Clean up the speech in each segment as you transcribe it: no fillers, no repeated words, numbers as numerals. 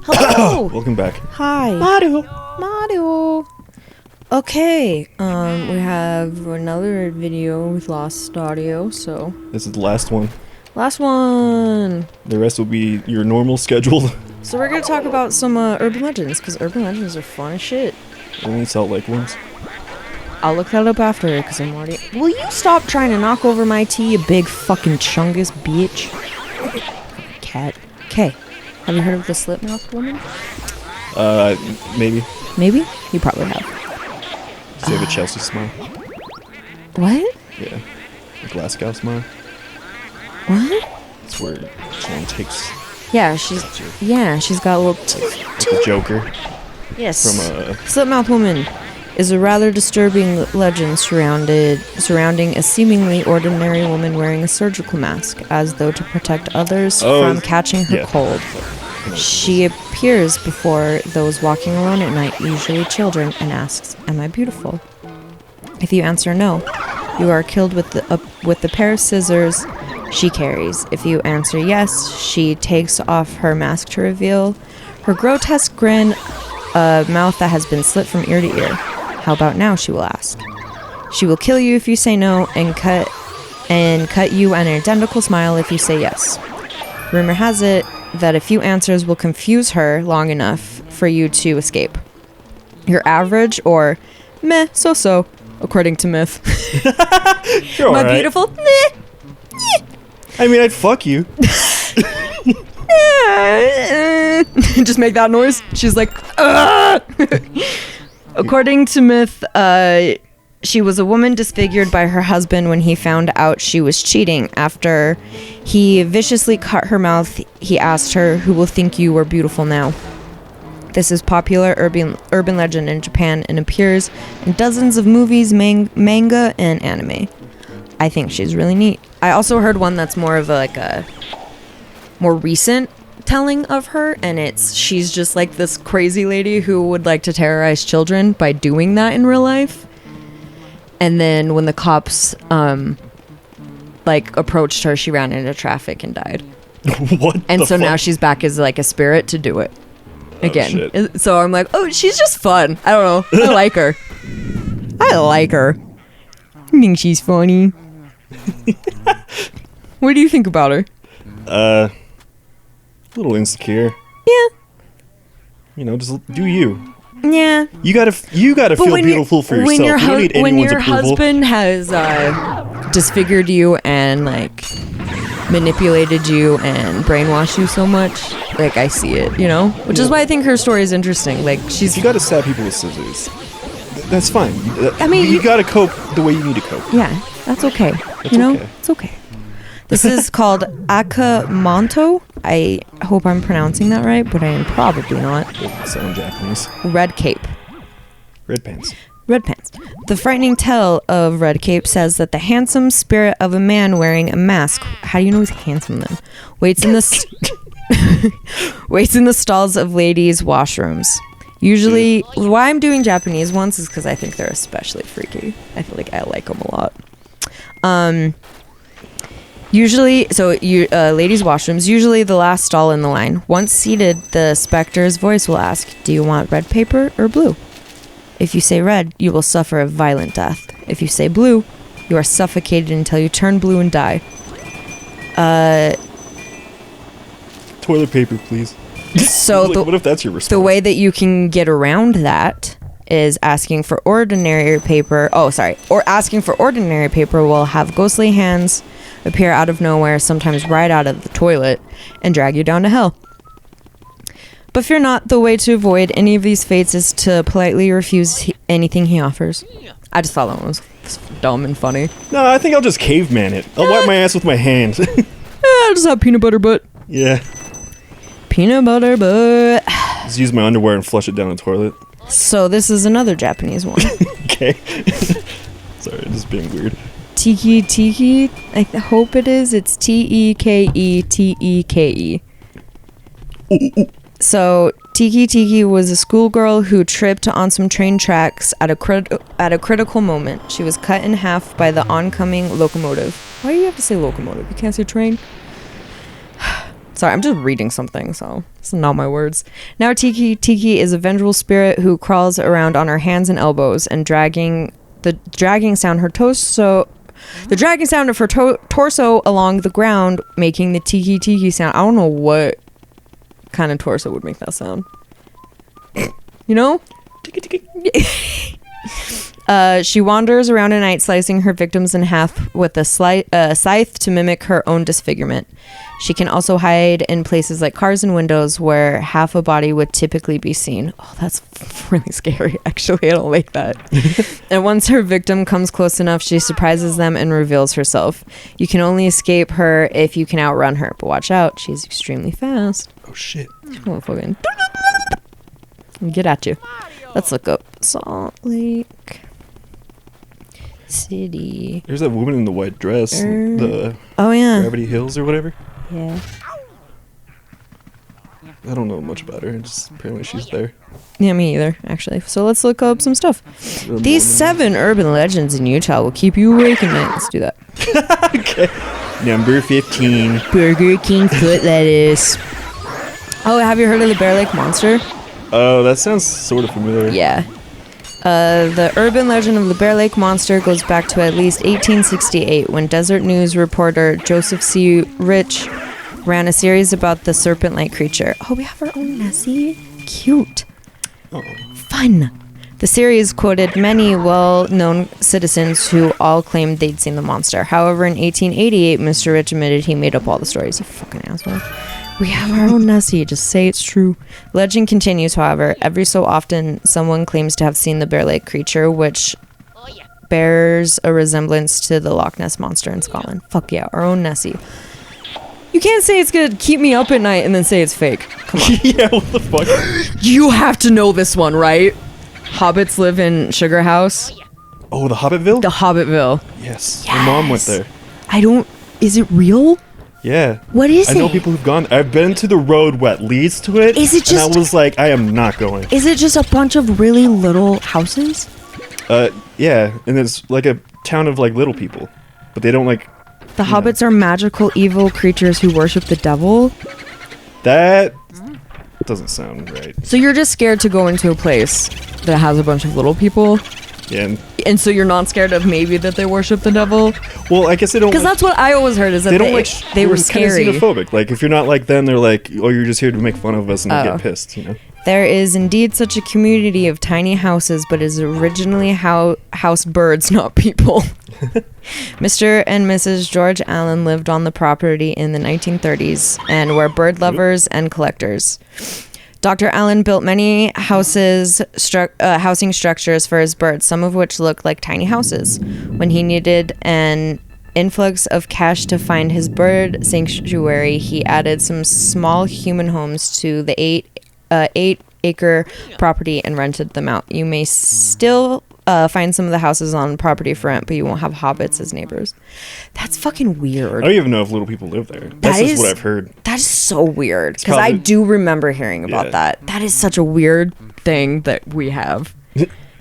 Hello. Welcome back. Hi. Mario. Okay. We have another video with lost audio, so. This is the last one. Last one. The rest will be your normal scheduled. So we're gonna talk about some urban legends, because urban legends are fun as shit. Only Salt Lake ones. I'll look that up after, because I'm already. Will you stop trying to knock over my tea, you big fucking chungus bitch? Cat. Okay. Have you heard of the slip-mouthed woman? Maybe. Maybe? You probably have. Does she have a Chelsea smile? What? Yeah. A Glasgow smile. What? It's where someone takes Yeah, she's got a little like the Joker yes. from Slipmouth woman is a rather disturbing legend surrounding a seemingly ordinary woman wearing a surgical mask, as though to protect others from catching her cold. She appears before those walking alone at night, usually children, and asks, "Am I beautiful?" If you answer no, you are killed with the pair of scissors she carries. If you answer yes, she takes off her mask to reveal her grotesque grin, a mouth that has been slit from ear to ear. "How about now?" she will ask. She will kill you if you say no, and cut you an identical smile if you say yes. Rumor has it that a few answers will confuse her long enough for you to escape. You're average or meh, so-so, according to myth. You're My right. beautiful meh. I mean, I'd fuck you. Just make that noise. She's like, according to myth, she was a woman disfigured by her husband when he found out she was cheating. After he viciously cut her mouth, he asked her, "Who will think you are beautiful now?" This is popular urban legend in Japan and appears in dozens of movies, manga, and anime. I think she's really neat. I also heard one that's more of a more recent telling of her, and she's just like this crazy lady who would like to terrorize children by doing that in real life. And then when the cops approached her, she ran into traffic and died. What? And so now she's back as like a spirit to do it again. Shit. So I'm like, oh, she's just fun. I don't know. I like her. I think she's funny. What do you think about her? A little insecure. Yeah. You know, just do you. Yeah. You gotta feel beautiful for yourself. You don't need when anyone's your approval. husband has disfigured you and like manipulated you and brainwashed you so much, like I see it, you know, which is why I think her story is interesting. Like You gotta stab people with scissors. That's fine. I mean, you gotta cope the way you need to cope. Yeah, that's okay. It's okay. This is called Akamanto. I hope I'm pronouncing that right, but I am probably not. Doesn't sound Japanese. Red Cape. Red pants. Red pants. The frightening tale of Red Cape says that the handsome spirit of a man wearing a mask. How do you know he's handsome then? Waits in the stalls of ladies' washrooms. Usually, why I'm doing Japanese ones is because I think they're especially freaky. I feel like I like them a lot. Usually, ladies' washrooms, usually the last stall in the line. Once seated, the specter's voice will ask, "Do you want red paper or blue?" If you say red, you will suffer a violent death. If you say blue, you are suffocated until you turn blue and die. Toilet paper, please. So what if that's your response? The way that you can get around that is asking for ordinary paper. Or asking for ordinary paper will have ghostly hands appear out of nowhere, sometimes right out of the toilet, and drag you down to hell. But fear not, the way to avoid any of these fates is to politely refuse anything he offers. I just thought that one was dumb and funny. No, I think I'll just caveman it. I'll wipe my ass with my hand. I'll just have peanut butter butt. Yeah. Peanut butter butt. Just use my underwear and flush it down the toilet. So this is another Japanese one. Okay. Sorry, just being weird. Tiki. I hope it is. It's Teketeke. So Tiki Tiki was a schoolgirl who tripped on some train tracks at a critical moment. She was cut in half by the oncoming locomotive. Why do you have to say locomotive? You can't say train? Sorry, I'm just reading something, so it's not my words. Now Tiki Tiki is a vengeful spirit who crawls around on her hands and elbows and dragging sound of her torso along the ground, making the Tiki Tiki sound. I don't know what kind of torso would make that sound. You know? She wanders around at night, slicing her victims in half with a scythe to mimic her own disfigurement. She can also hide in places like cars and windows where half a body would typically be seen. Oh, that's really scary. Actually, I don't like that. And once her victim comes close enough, she surprises them and reveals herself. You can only escape her if you can outrun her. But watch out, she's extremely fast. Oh, shit. Oh, fucking get at you. Let's look up Salt Lake City. There's that woman in the white dress. The Gravity Hills or whatever. Yeah. I don't know much about her. Just apparently she's there. Yeah, me either, actually. So let's look up some stuff. These 7 urban legends in Utah will keep you awake at night. Let's do that. Okay. Number 15. Burger King foot lettuce. Oh, have you heard of the Bear Lake Monster? Oh, that sounds sort of familiar. Yeah. The urban legend of the Bear Lake Monster goes back to at least 1868 when Desert News reporter Joseph C. Rich ran a series about the serpent-like creature. Oh, we have our own Nessie? Cute. Oh. Fun. The series quoted many well-known citizens who all claimed they'd seen the monster. However, in 1888, Mr. Rich admitted he made up all the stories. You fucking asshole. We have our own Nessie. Just say it's true. Legend continues, however. Every so often, someone claims to have seen the Bear Lake creature, which bears a resemblance to the Loch Ness Monster in Scotland. Fuck yeah, our own Nessie. You can't say it's gonna keep me up at night and then say it's fake. Come on. Yeah, what the fuck? You have to know this one, right? Hobbits live in Sugar House. Oh, the Hobbitville? The Hobbitville. Yes. My mom went there. Is it real? Yeah. What is it? I know people who've gone. I've been to the road what leads to it. Is it just... And I was like, I am not going. Is it just a bunch of really little houses? Yeah. And it's like a town of like little people. But they don't like... The hobbits are magical evil creatures who worship the devil? That doesn't sound right. So you're just scared to go into a place that has a bunch of little people? Yeah. And so you're not scared of maybe that they worship the devil? Well, I guess they don't... Because that's what I always heard, is that they were scary. Kind of xenophobic. Like, if you're not like them, they're like, oh, you're just here to make fun of us and get pissed, you know? There is indeed such a community of tiny houses, but is originally house birds, not people. Mr. and Mrs. George Allen lived on the property in the 1930s and were bird lovers and collectors. Dr. Allen built many housing structures for his birds, some of which looked like tiny houses. When he needed an influx of cash to find his bird sanctuary, he added some small human homes to the 8-acre property and rented them out. You may still find some of the houses on property for rent, but you won't have hobbits as neighbors. That's fucking weird. I don't even know if little people live there. That's just what I've heard. That is so weird, because I do remember hearing about that. That is such a weird thing that we have.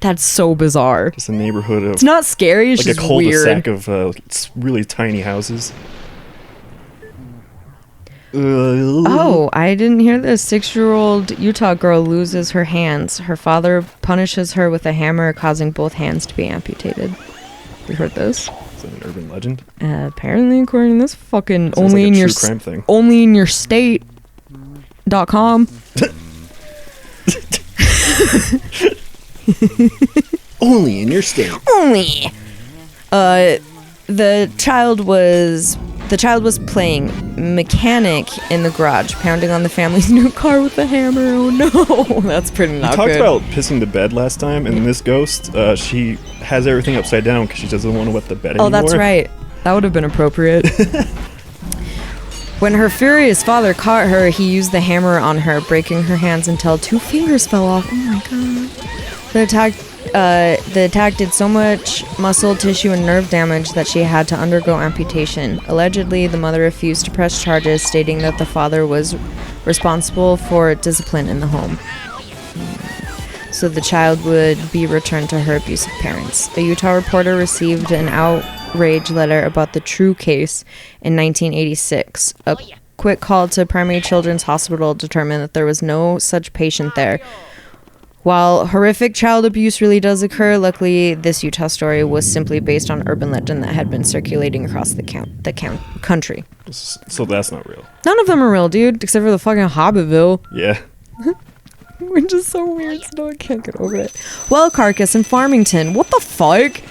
That's so bizarre. Just a neighborhood of... It's not scary, it's like just a cul-de-sac weird. of really tiny houses. Oh, I didn't hear this. 6-year-old Utah girl loses her hands. Her father punishes her with a hammer, causing both hands to be amputated. You heard this? Is that an urban legend? Apparently, according to this fucking Sounds only like in a your true crime thing. only in your state.com. Only in your state. Only. The child was playing mechanic in the garage, pounding on the family's new car with a hammer. Oh no, that's pretty not good. We talked about pissing the bed last time, and this ghost, she has everything upside down because she doesn't want to wet the bed anymore. Oh, that's right. That would have been appropriate. When her furious father caught her, he used the hammer on her, breaking her hands until 2 fingers fell off. Oh my god. The attack did so much muscle tissue and nerve damage that she had to undergo amputation. Allegedly, the mother refused to press charges, stating that the father was responsible for discipline in the home. So the child would be returned to her abusive parents. A Utah reporter received an outrage letter about the true case in 1986. A quick call to Primary Children's Hospital determined that there was no such patient there. While horrific child abuse really does occur, luckily this Utah story was simply based on urban legend that had been circulating across the country. So that's not real. None of them are real, dude, except for the fucking Hobbitville. Yeah. Which is so weird, still I can't get over it. Well, Carcass in Farmington. What the fuck?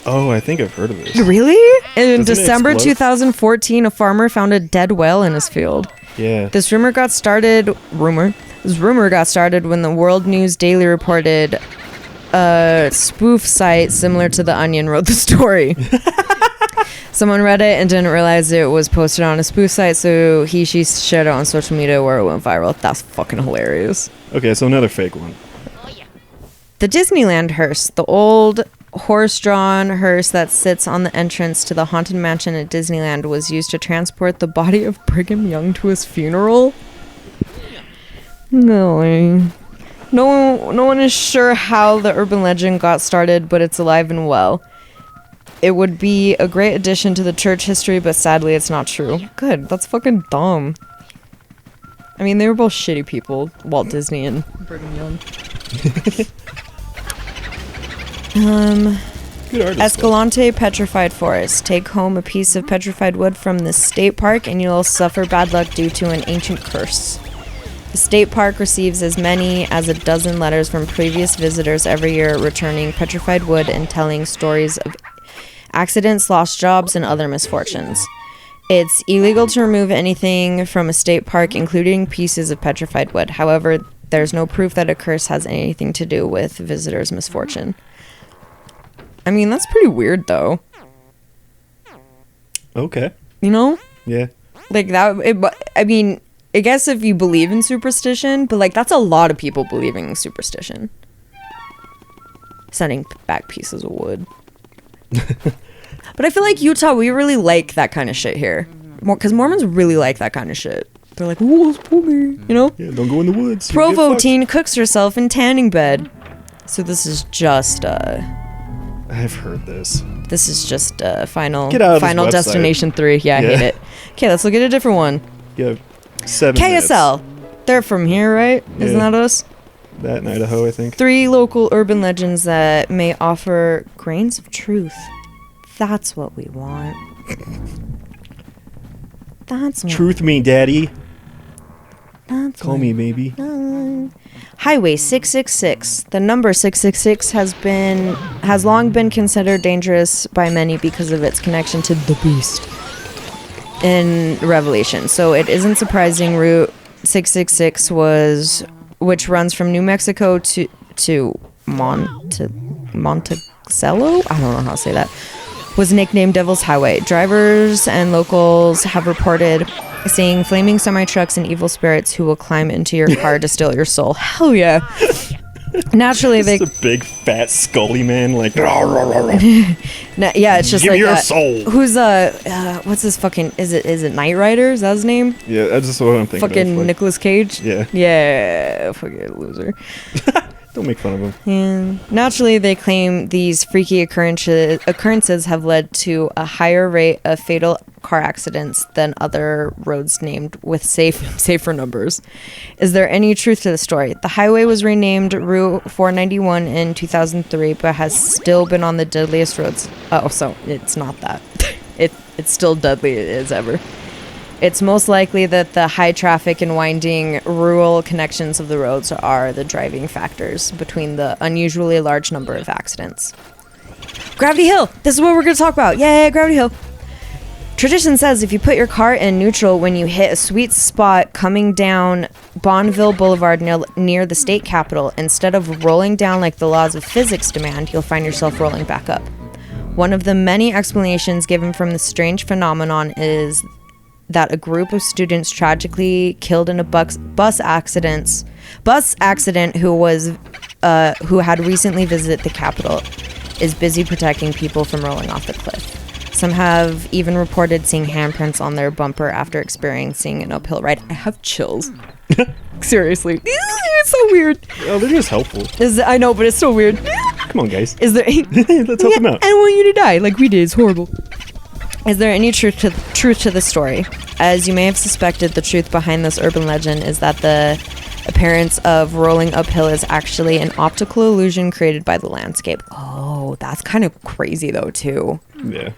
Oh, I think I've heard of this. Really? In Doesn't it December explode? 2014, a farmer found a dead whale in his field. Yeah. This rumor got started when the World News Daily reported a spoof site similar to The Onion wrote the story. Someone read it and didn't realize it was posted on a spoof site, so she shared it on social media where it went viral. That's fucking hilarious. Okay, so another fake one. The Disneyland hearse, the old horse-drawn hearse that sits on the entrance to the Haunted Mansion at Disneyland, was used to transport the body of Brigham Young to his funeral. No one is sure how the urban legend got started, but it's alive and well. It would be a great addition to the church history, but sadly it's not true. Good, that's fucking dumb. I mean, they were both shitty people, Walt Disney and Brigham Young. Good artist. Escalante Petrified Forest. Take home a piece of petrified wood from the state park and you'll suffer bad luck due to an ancient curse. The state park receives as many as a dozen letters from previous visitors every year returning petrified wood and telling stories of accidents, lost jobs, and other misfortunes. It's illegal to remove anything from a state park, including pieces of petrified wood. However, there's no proof that a curse has anything to do with visitors' misfortune. I mean, that's pretty weird, though. Okay. You know? Yeah. Like, I mean, I guess if you believe in superstition, but, like, that's a lot of people believing in superstition. Sending back pieces of wood. But I feel like Utah, we really like that kind of shit here. Because Mormons really like that kind of shit. They're like, ooh, spooky, you know? Yeah, don't go in the woods. Provo teen cooks herself in tanning bed. So this is just, I've heard this. This is just Final Get out of Final this website. Destination 3. Yeah, I hate it. Okay, let's look at a different one. Yeah, 7 KSL. They're from here, right? Isn't Yeah. that us? That in Idaho, I think. 3 local urban legends that may offer grains of truth. That's what we want. That's what Truth me, daddy. That's Call what me, baby. Highway 666. The number 666 has long been considered dangerous by many because of its connection to the beast in Revelation. So it isn't surprising Route 666 which runs from New Mexico to Monticello? I don't know how to say that. Was nicknamed Devil's Highway. Drivers and locals have reported seeing flaming semi-trucks and evil spirits who will climb into your car to steal your soul. Hell yeah. Naturally, they... It's a big, fat, scully man, like... yeah, it's just Give like me your that. soul. Who's, what's his fucking... Is it Knight Rider? Is that his name? Yeah, that's just what I'm thinking Fucking of. Like, Nicolas Cage? Yeah. Yeah, fucking loser. Don't make fun of him. And naturally, they claim these freaky occurrences have led to a higher rate of fatal car accidents than other roads named with safer numbers. Is there any truth to the story? The highway was renamed Route 491 in 2003, but has still been on the deadliest roads. Oh, so it's not that. It's still deadly as ever. It's most likely that the high traffic and winding rural connections of the roads are the driving factors between the unusually large number of accidents. Gravity Hill! This is what we're going to talk about. Yay, Gravity Hill! Tradition says if you put your car in neutral when you hit a sweet spot coming down Bonneville Boulevard near the state capitol, instead of rolling down like the laws of physics demand, you'll find yourself rolling back up. One of the many explanations given from this strange phenomenon is that a group of students tragically killed in a bus accident who had recently visited the Capitol is busy protecting people from rolling off the cliff. Some have even reported seeing handprints on their bumper after experiencing an uphill ride. I have chills. Seriously. It's so weird. Oh, they're just helpful. I know, but it's so weird. Come on, guys. Is there Let's help them out. I don't want you to die like we did. It's horrible. Is there any truth to the story? As you may have suspected, the truth behind this urban legend is that the appearance of rolling uphill is actually an optical illusion created by the landscape. Oh, that's kind of crazy though, too. Yeah.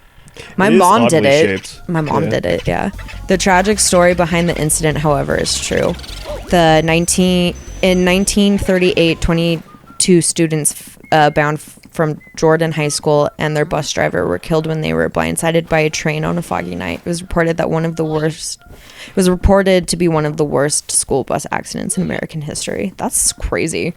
My mom did it. Shaped. My mom did it, yeah. The tragic story behind the incident, however, is true. In 1938, 22 students bound from Jordan High School and their bus driver were killed when they were blindsided by a train on a foggy night. It was reported to be one of the worst school bus accidents in American history. That's crazy.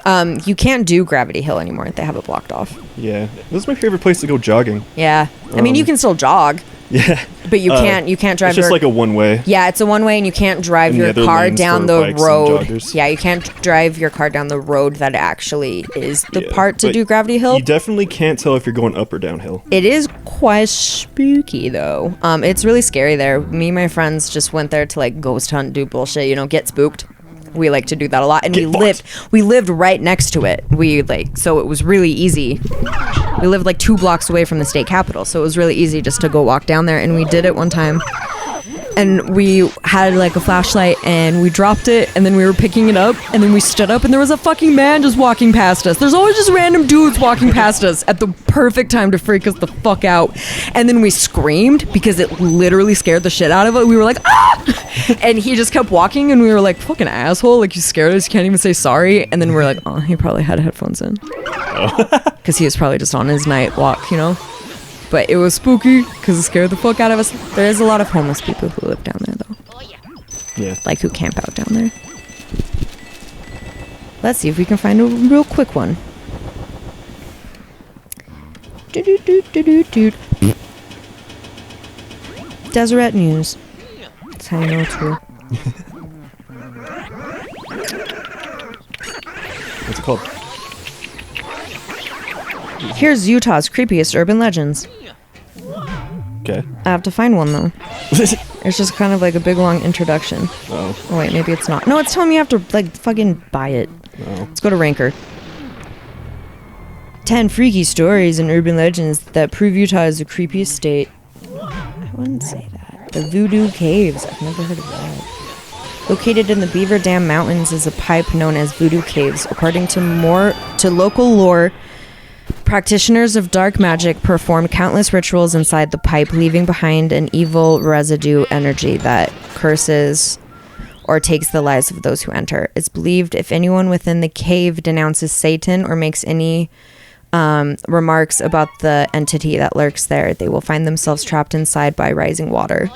You can't do Gravity Hill anymore. They have it blocked off. Yeah. This is my favorite place to go jogging. Yeah. I mean, you can still jog. Yeah. But you can't drive. It's just like a one-way. Yeah, it's a one-way, and you can't drive your car down the road. Yeah, you can't drive your car down the road that actually is the part to do Gravity Hill. You definitely can't tell if you're going up or downhill. It is quite spooky though. It's really scary there. Me and my friends just went there to like ghost hunt, do bullshit, get spooked. We like to do that a lot, and we lived right next to it. So it was really easy. We lived like 2 blocks away from the state capitol, so it was really easy just to go walk down there. And we did it one time, and we had like a flashlight, and we dropped it, and then we were picking it up, and then we stood up, and there was a fucking man just walking past us. There's always just random dudes walking past us at the perfect time to freak us the fuck out. And then we screamed because it literally scared the shit out of us. We were like, ah! And he just kept walking, and we were like, fucking asshole, like you scared us, you can't even say sorry. And then we're like, oh, he probably had headphones in because he was probably just on his night walk, but it was spooky because it scared the fuck out of us. There is a lot of homeless people who live down there though, like who camp out down there. Let's see if we can find a real quick one. Deseret News. That's how you know it's real. What's it called? Here's Utah's creepiest urban legends. Okay. I have to find one though. It's just kind of like a big long introduction. Oh wait, maybe it's not. No, it's telling me I have to like fucking buy it. Let's go to Ranker. 10 freaky stories and urban legends that prove Utah is the creepiest state. I wouldn't say that. The Voodoo Caves. I've never heard of that. Located in the Beaver Dam Mountains is a pipe known as Voodoo Caves. According to local lore, practitioners of dark magic perform countless rituals inside the pipe, leaving behind an evil residue energy that curses or takes the lives of those who enter. It's believed if anyone within the cave denounces Satan or makes any remarks about the entity that lurks there, they will find themselves trapped inside by rising water.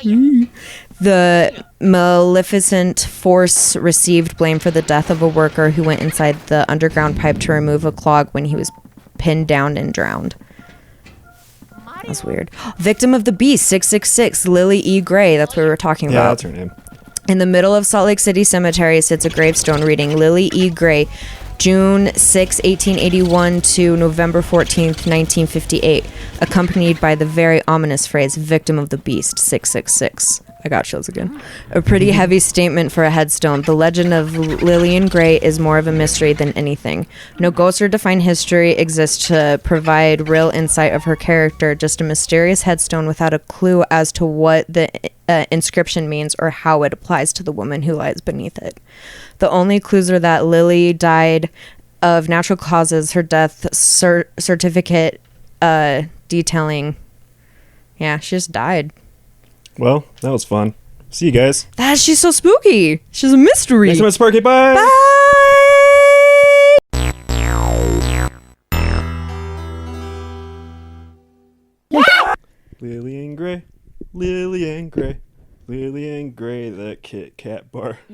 The maleficent force received blame for the death of a worker who went inside the underground pipe to remove a clog when he was pinned down and drowned. That's weird. Victim of the Beast 666, Lily E. Gray. That's what we were talking about. Yeah, that's her name. In the middle of Salt Lake City Cemetery sits a gravestone reading Lily E. Gray, June 6, 1881 to November 14th, 1958, accompanied by the very ominous phrase, Victim of the Beast 666. I got chills again. A pretty heavy statement for a headstone. The legend of Lillian Gray is more of a mystery than anything. No ghosts or defined history exists to provide real insight of her character, just a mysterious headstone without a clue as to what the inscription means or how it applies to the woman who lies beneath it. The only clues are that Lily died of natural causes, her death certificate detailing. Yeah, she just died. Well, that was fun. See you guys. She's so spooky. She's a mystery. Next time at SUBPARCADE. Bye. Bye. Lillian Gray, Lillian Gray, Lillian Gray, the Kit Kat bar.